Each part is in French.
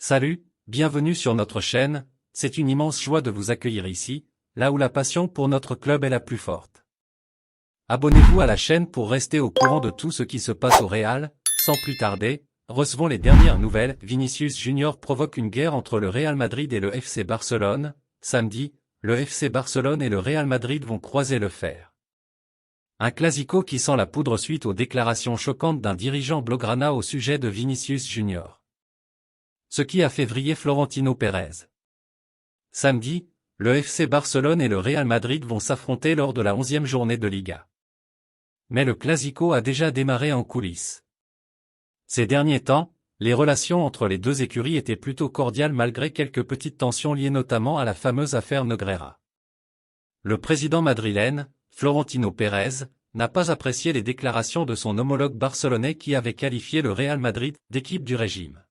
Salut, bienvenue sur notre chaîne, c'est une immense joie de vous accueillir ici, là où la passion pour notre club est la plus forte. Abonnez-vous à la chaîne pour rester au courant de tout ce qui se passe au Real. Sans plus tarder, recevons les dernières nouvelles. Vinicius Junior provoque une guerre entre le Real Madrid et le FC Barcelone. Samedi, le FC Barcelone et le Real Madrid vont croiser le fer. Un classico qui sent la poudre suite aux déclarations choquantes d'un dirigeant blaugrana au sujet de Vinicius Junior. Ce qui a fait vriller Florentino Pérez. Samedi, le FC Barcelone et le Real Madrid vont s'affronter lors de la 11e journée de Liga. Mais le classico a déjà démarré en coulisses. Ces derniers temps, les relations entre les deux écuries étaient plutôt cordiales malgré quelques petites tensions liées notamment à la fameuse affaire Negreira. Le président madrilène, Florentino Pérez, n'a pas apprécié les déclarations de son homologue barcelonais qui avait qualifié le Real Madrid d'équipe du régime.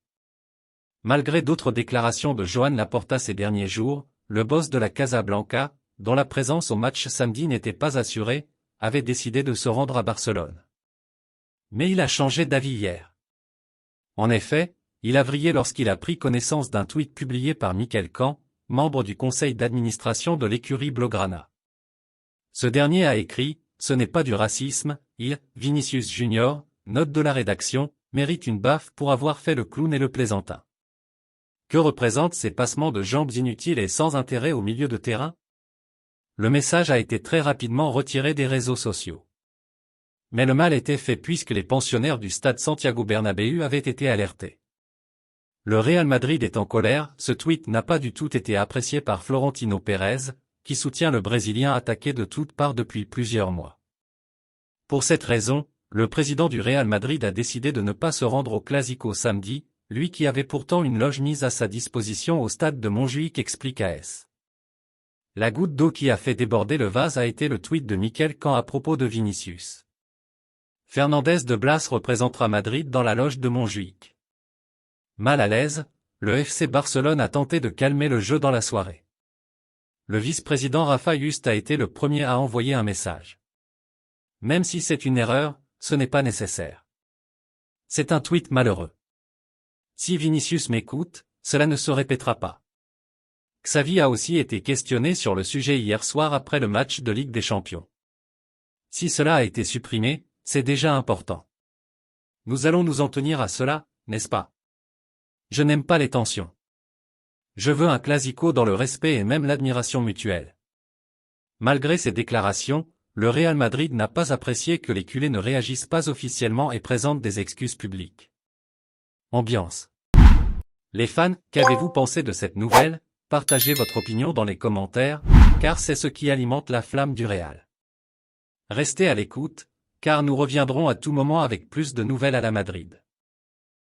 Malgré d'autres déclarations de Joan Laporta ces derniers jours, le boss de la Casablanca, dont la présence au match samedi n'était pas assurée, avait décidé de se rendre à Barcelone. Mais il a changé d'avis hier. En effet, il a vrillé lorsqu'il a pris connaissance d'un tweet publié par Mikel Can, membre du conseil d'administration de l'écurie blaugrana. Ce dernier a écrit « Ce n'est pas du racisme, Vinicius Junior, note de la rédaction, mérite une baffe pour avoir fait le clown et le plaisantin. » Que représentent ces passements de jambes inutiles et sans intérêt au milieu de terrain? Le message a été très rapidement retiré des réseaux sociaux. Mais le mal était fait puisque les pensionnaires du stade Santiago Bernabéu avaient été alertés. Le Real Madrid est en colère, ce tweet n'a pas du tout été apprécié par Florentino Pérez, qui soutient le Brésilien attaqué de toutes parts depuis plusieurs mois. Pour cette raison, le président du Real Madrid a décidé de ne pas se rendre au Classico samedi, lui qui avait pourtant une loge mise à sa disposition au stade de Montjuïc, explique AS. La goutte d'eau qui a fait déborder le vase a été le tweet de Mikel Can à propos de Vinicius. Fernandez de Blas représentera Madrid dans la loge de Montjuïc. Mal à l'aise, le FC Barcelone a tenté de calmer le jeu dans la soirée. Le vice-président Rafa Just a été le premier à envoyer un message. Même si c'est une erreur, ce n'est pas nécessaire. C'est un tweet malheureux. Si Vinicius m'écoute, cela ne se répétera pas. Xavi a aussi été questionné sur le sujet hier soir après le match de Ligue des Champions. Si cela a été supprimé, c'est déjà important. Nous allons nous en tenir à cela, n'est-ce pas? Je n'aime pas les tensions. Je veux un classico dans le respect et même l'admiration mutuelle. Malgré ces déclarations, le Real Madrid n'a pas apprécié que les culés ne réagissent pas officiellement et présentent des excuses publiques. Ambiance. Les fans, qu'avez-vous pensé de cette nouvelle? Partagez votre opinion dans les commentaires, car c'est ce qui alimente la flamme du Real. Restez à l'écoute, car nous reviendrons à tout moment avec plus de nouvelles à la Madrid.